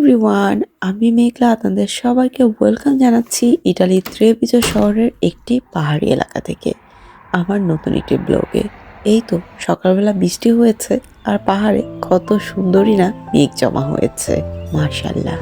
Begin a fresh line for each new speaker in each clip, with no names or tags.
Everyone, আমি মেঘলা আপনাদের সবাইকে ওয়েলকাম জানাচ্ছি ইটালির ত্রেভিজো শহরের একটি পাহাড়ি এলাকা থেকে আমার নতুন একটি ব্লগে। এই তো সকালবেলা বৃষ্টি হয়েছে আর পাহাড়ে কত সুন্দরই না মেঘ জমা হয়েছে, মাশাআল্লাহ।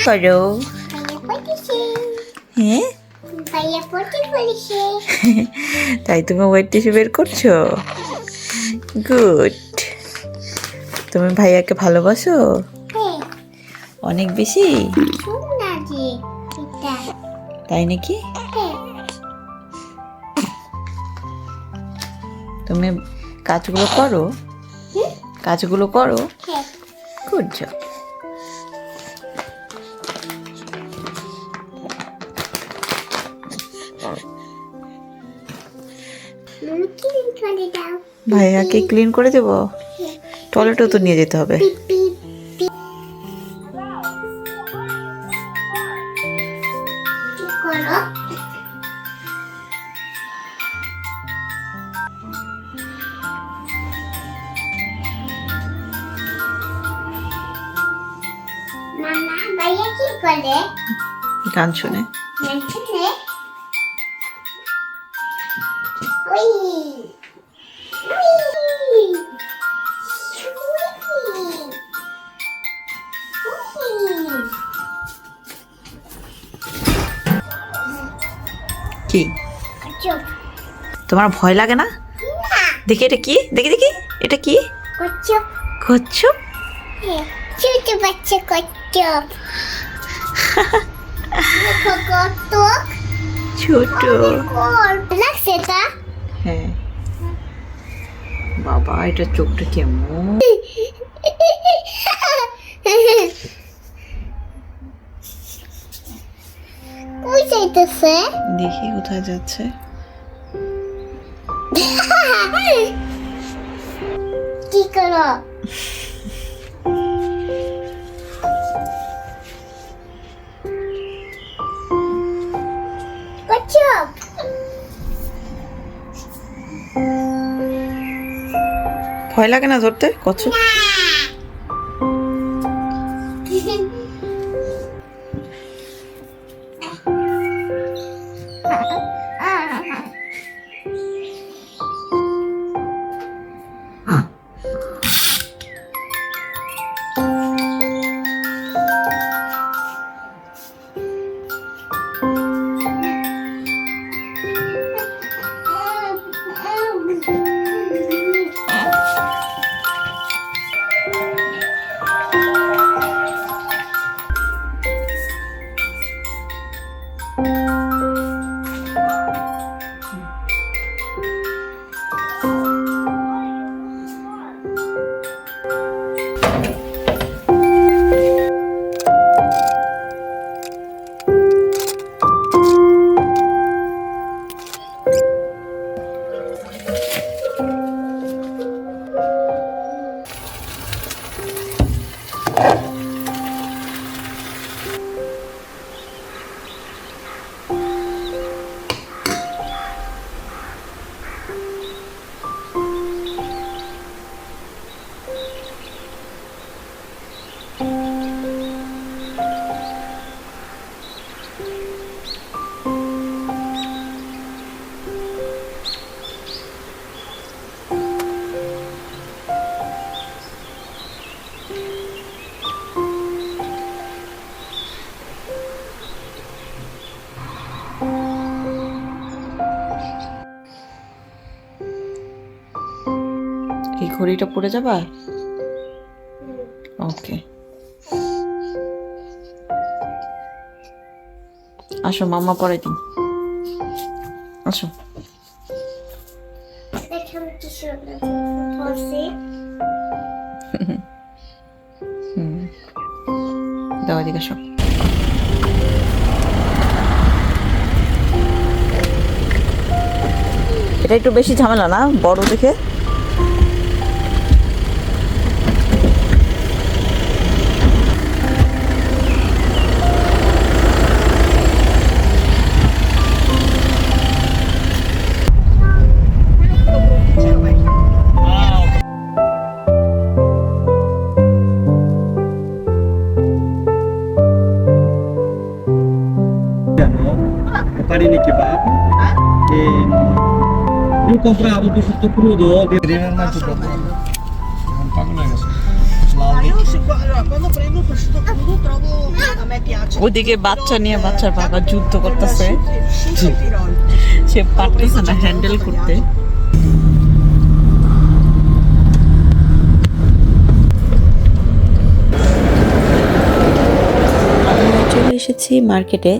করো হ্যাঁ, তাই তুমি ওয়েট টিস্যু বের করছো? গুড। তুমি ভাইয়াকে ভালোবাসো অনেক বেশি, তাই নাকি? তুমি কাজগুলো করো, কাজগুলো করো। Good job. ভাইয়াকে ক্লিন করে দেবো, টয়লেটও তো নিয়ে যেতে হবে। গান শুনে কি? তোমার ভয় লাগে না? দেখি এটা কি, দেখি দেখি এটা কি? কচ্ছপ।
ছোট বাচ্চা কচ্ছপ।
ছোট
লাগছে এটা?
হ্যাঁ বাবা, এটা চোখটা কেমন।
কই যাইতেছে?
দেখি কোথায় যাচ্ছে।
কি করো? কচ্ছপ
ভয় লাগে না ধরতে কচ্ছপ? কি ঘড়িটা পরে যাবা? ওকে, আসো মাম্মা পরে দিন, আসো।
দেখলাম কি সুন্দর পড়ছি।
দাও এদিকে আসো। এটা একটু বেশি ঝামেলা না, বড় দেখে।
Farini kebab. Io compravo prosciutto crudo, deve andare tutto. Non pago neanche.
Io allora, quando prendo il prosciutto crudo trovo a me piace.
ওদিকে বাচ্চা নিয়ে বাচ্চার বাবা যুদ্ধ করতেছে,
Sì, Tirol.
সে পারতেছে না হ্যান্ডেল করতে। চলে এসেছি মার্কেটে।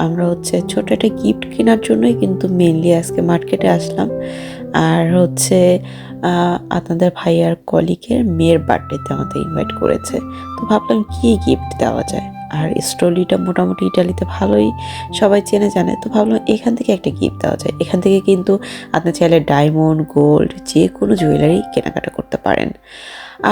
আমরা হচ্ছে ছোট একটা গিফট কেনার জন্যই কিন্তু মেনলি আজকে মার্কেটে আসলাম। আর হচ্ছে আপনাদের ভাইয়ার কলিগের মেয়ের বার্থডেতে আমাদের ইনভাইট করেছে, তো ভাবলাম কি গিফট দেওয়া যায়। আর স্টোলিটা মোটামুটি ইটালিতে ভালোই সবাই চেনে জানে, তো ভাবলাম এখান থেকে একটা গিফট দেওয়া যায়। এখান থেকে কিন্তু আপনি চাইলে ডায়মন্ড, গোল্ড যে কোনো জুয়েলারি কেনাকাটা করতে পারেন।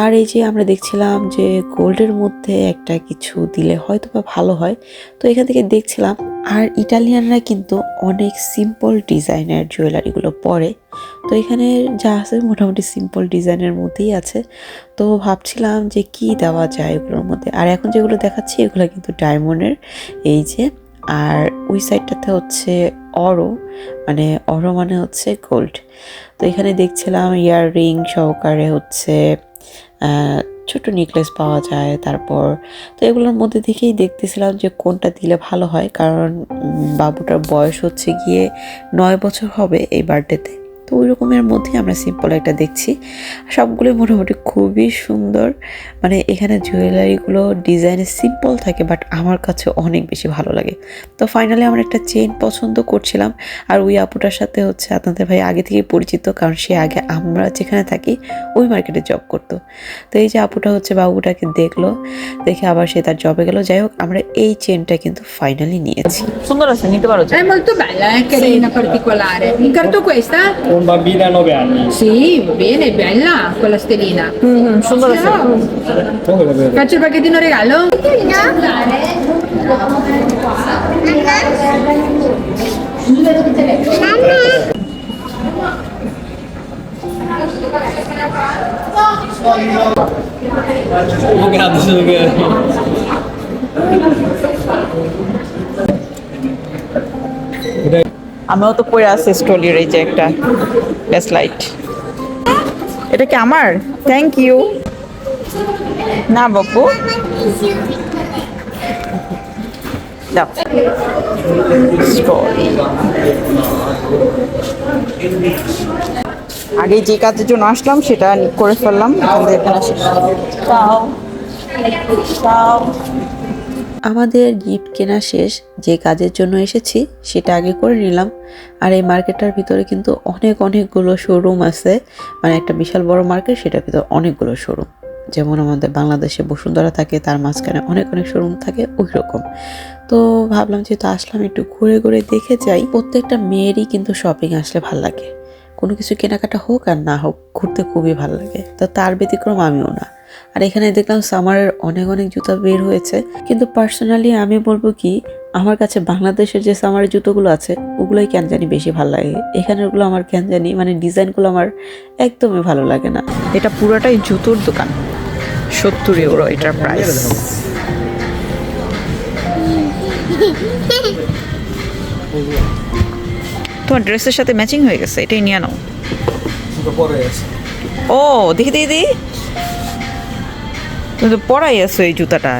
আর এই যে আমরা দেখছিলাম যে গোল্ডের মধ্যে একটা কিছু দিলে হয়তো বা ভালো হয়, তো এখান থেকে দেখছিলাম। আর ইটালিয়ানরা কিন্তু অনেক সিম্পল ডিজাইনের জুয়েলারিগুলো পরে, তো এখানে যা আছে মোটামুটি সিম্পল ডিজাইনের মধ্যেই আছে। তো ভাবছিলাম যে কি দেওয়া যায় এগুলোর মধ্যে। আর এখন যেগুলো দেখাচ্ছি এগুলো কিন্তু ডায়মন্ডের, এই যে। আর ওই সাইডটাতে হচ্ছে অরো, মানে অরো মানে হচ্ছে গোল্ড। তো এখানে দেখছিলাম ইয়াররিং সহকারে হচ্ছে ছোট নেকলেস পাওয়া যায়। তারপর তো এগুলোর মধ্যে থেকেই দেখতেছিলাম যে কোনটা দিলে ভালো হয়, কারণ বাবুটার বয়স হচ্ছে গিয়ে 9 বছর হবে এই বার্থডেতে। তো ওই রকমের মধ্যে আমরা সিম্পল একটা দেখছি, সবগুলো মোটামুটি খুবই সুন্দর। মানে এখানে জুয়েলারিগুলো ডিজাইনে সিম্পল থাকে, বাট আমার কাছে অনেক বেশি ভালো লাগে। তো ফাইনালি আমরা একটা চেইন পছন্দ করছিলাম। আর ওই আপুটার সাথে হচ্ছে আপনাদের ভাই আগে থেকেই পরিচিত, কারণ সে আগে আমরা যেখানে থাকি ওই মার্কেটে জব করতো। তো এই যে আপুটা হচ্ছে বাবুটাকে দেখলো, দেখে আবার সে তার জবে গেল। যাই হোক, আমরা এই চেনটা কিন্তু ফাইনালি নিয়েছি। সুন্দর আছে, নিতে পারো।
È molto bella, è carina, particolare. Incarto questa?
Un bambino a 9 anni.
Sì, bene, bella con la stellina.
সুন্দর আছে।
Come lo vedo?
Faccio il pacchettino regalo?
Oh, grande, sono che...
আমিও তো পরে আছি স্টোলির এই যে একটা গ্যাস লাইট। এটা কি আমার? Thank you. না বাবু, দাও। স্টোরি আগে যে কাজের জন্য আসলাম সেটা করে ফেললাম, এখান থেকে কেনা শেষ। তাও তাও আমাদের গিফট কেনা শেষ, যে কাজের জন্য এসেছি সেটা আগে করে নিলাম। আর এই মার্কেটটার ভিতরে কিন্তু অনেকগুলো শোরুম আছে, মানে একটা বিশাল বড় মার্কেট, সেটার ভিতরে অনেকগুলো শোরুম। যেমন আমাদের বাংলাদেশে বসুন্ধরা থাকে, তার মাঝখানে অনেক শোরুম থাকে, ওই রকম। তো ভাবলাম যেহেতু আসলাম একটু ঘুরে ঘুরে দেখে যাই। প্রত্যেকটা মেয়েরই কিন্তু শপিং আসলে ভাল লাগে, কোনো কিছু কেনাকাটা হোক আর না হোক, ঘুরতে খুবই ভালো লাগে। তো তার ব্যতিক্রম আমিও না। আর এখানে দেখলাম সামারের অনেক জুতা বের হয়েছে, কিন্তু পার্সোনালি আমি বলবো কি, আমার কাছে বাংলাদেশের যে সামারের জুতোগুলো আছে ওগুলোই কেন জানি বেশি ভালো লাগে। এখানেরগুলো আমার কেন জানি মানে ডিজাইনগুলো আমার একদমই ভালো লাগে না। এটা পুরোটাই জুতোর দোকান, 70 ইউরো এটার প্রাইস। তোমার ড্রেসের সাথে ম্যাচিং হয়ে গেছে, এটাই নিয়ে নাও। ও দেখি দিদি, তুমি তো পরাই আছো এই জুতাটা,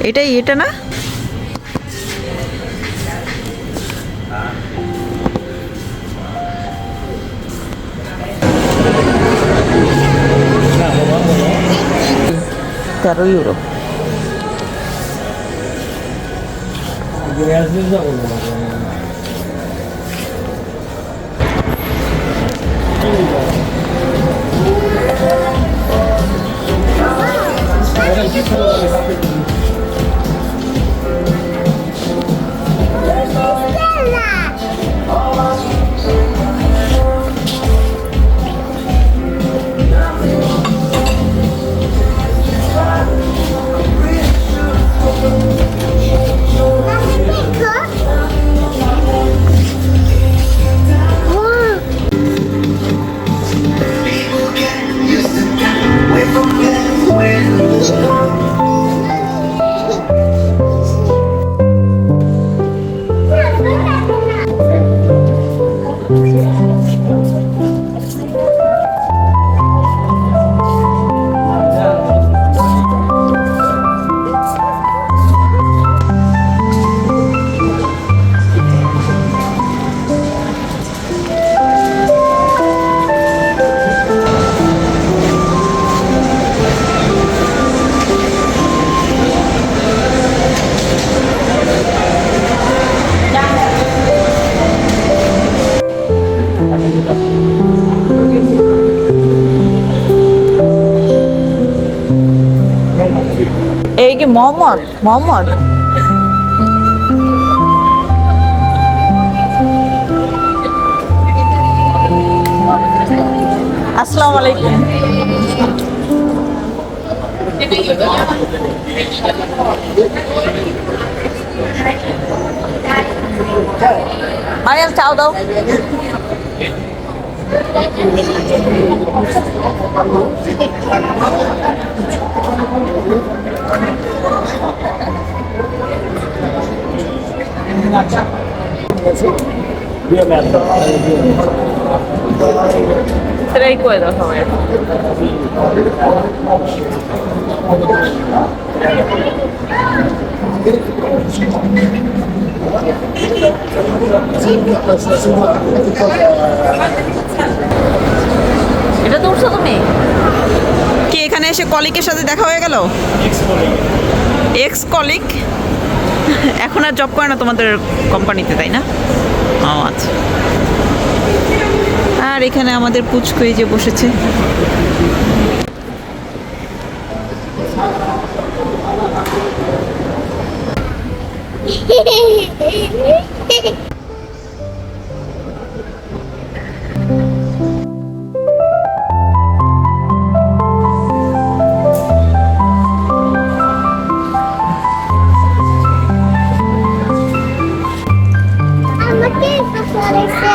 এটাই এটা না? €13।
এই কি মোহাম্মদ মোহাম্মদ আসসালামু আলাইকুম। মারিয়াম চাও দাও। Trei coisas, Romero. এটা তো উঠছো তুমি কি এখানে এসে কলিগের সাথে দেখা হয়ে গেল? এক্স কলিগ এখন আর জব করে না তোমাদের কোম্পানিতে, তাই না? ও আচ্ছা। আর এখানে আমাদের পুচকু এই যে বসেছে।
আমাকে একটু করেছে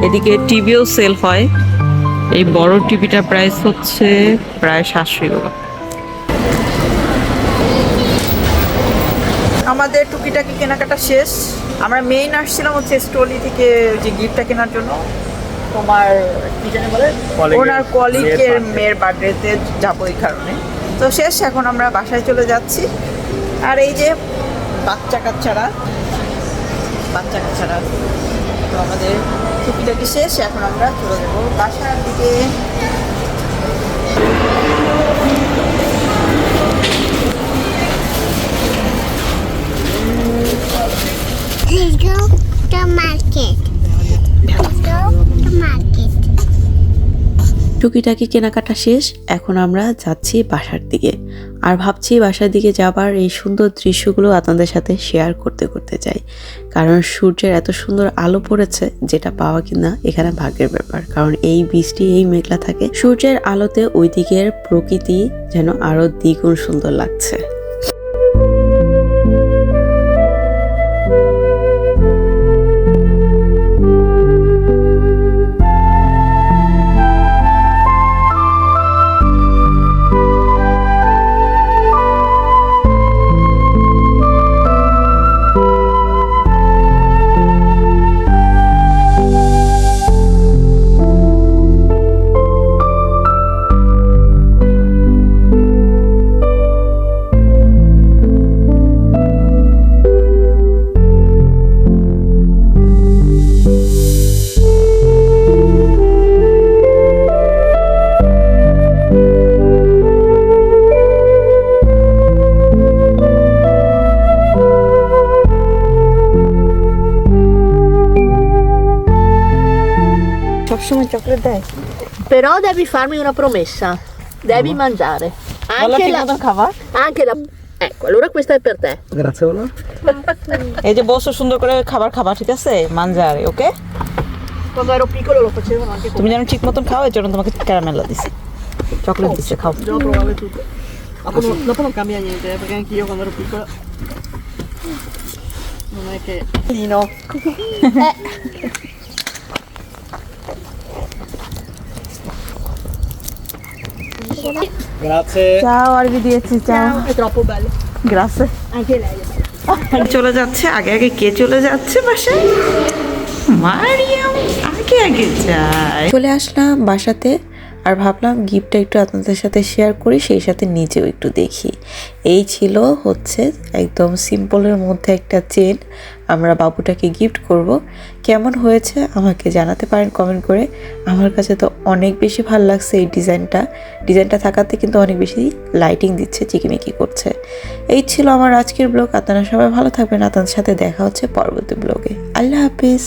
এদিকে টিভিও সেল হয়। এই বড় টিভিটার প্রাইস হচ্ছে প্রায় €700। আমাদের টুকিটাকি কেনাকাটা শেষ। আমরা মেইন আসছিলাম হচ্ছে স্টোলি থেকে যে গিফটটা কেনার জন্য, তোমার কি জানি বলে ওনার কলিগের মেয়ের বার্থডেতে যাবো এই কারণে। তো শেষ, এখন আমরা বাসায় চলে যাচ্ছি। আর এই যে বাচ্চা কাচ্চারা তো আমাদের টুকিটাকি শেষ, এখন আমরা চলে যাবো বাসার দিকে।
Let's go to market. Let's go to market.
টুকিটাকি কেনাকাটা শেষ, এখন আমরা যাচ্ছি বাসার দিকে। আর ভাবছি বাসার দিকে যাবার এই সুন্দর দৃশ্যগুলো আপনাদের সাথে শেয়ার করতে করতে যাই, কারণ সূর্যের এত সুন্দর আলো পড়েছে যেটা পাওয়া কিনা এখানে ভাগ্যের ব্যাপার। কারণ এই বৃষ্টি এই মেঘলা থাকে, সূর্যের আলোতে ওই দিকের প্রকৃতি যেন আরো দ্বিগুণ সুন্দর লাগছে।
সবসময় চকলেট দেয়।
Però devi farmi una promessa. Devi mangiare.
বলো
Anche
ঠিক
la,
মতন খাবার।
anche la... Ecco, allora questa è per te.
Grazie, bolo.
এই যে বসো সুন্দর করে খাবার খাবা, ঠিক আছে? মানজারে, ওকে?
Quando ero piccolo lo facevano anche con
তুমি যেন ঠিক মতন খাও, এর জন্য তোমাকে ক্যারামেল দিছি, চকলেট দিছে, খাও।
Devo provare tutto. Dopo non cambia niente, perché anche io quando ero piccola non è che...
Lino.
Grazie.
Ciao, arrivederci, ciao.
È troppo bello.
Grazie.
Anche lei è bella.
চলে যাচ্ছে, আগে আগে কে চলে যাচ্ছে বাসায়? মারিয়াম আগে আগে যায়।
চলে আসলাম বাসাতে, আর ভাবলাম গিফটটা একটু আপনাদের সাথে শেয়ার করি, সেই সাথে নিজেও একটু দেখি। এই ছিল হচ্ছে একদম সিম্পলের মধ্যে একটা চেন, আমরা বাবুটাকে গিফট করব। কেমন হয়েছে আমাকে জানাতে পারেন কমেন্ট করে। আমার কাছে তো অনেক বেশি ভালো লাগছে এই ডিজাইনটা থাকাতে কিন্তু অনেক বেশি লাইটিং দিচ্ছে, চিকিমিকি করছে। এই ছিল আমার আজকের ব্লগ। আপনারা সবাই ভালো থাকবেন, আপনাদের সাথে দেখা হচ্ছে পরবর্তী ব্লগে। আল্লাহ হাফিজ।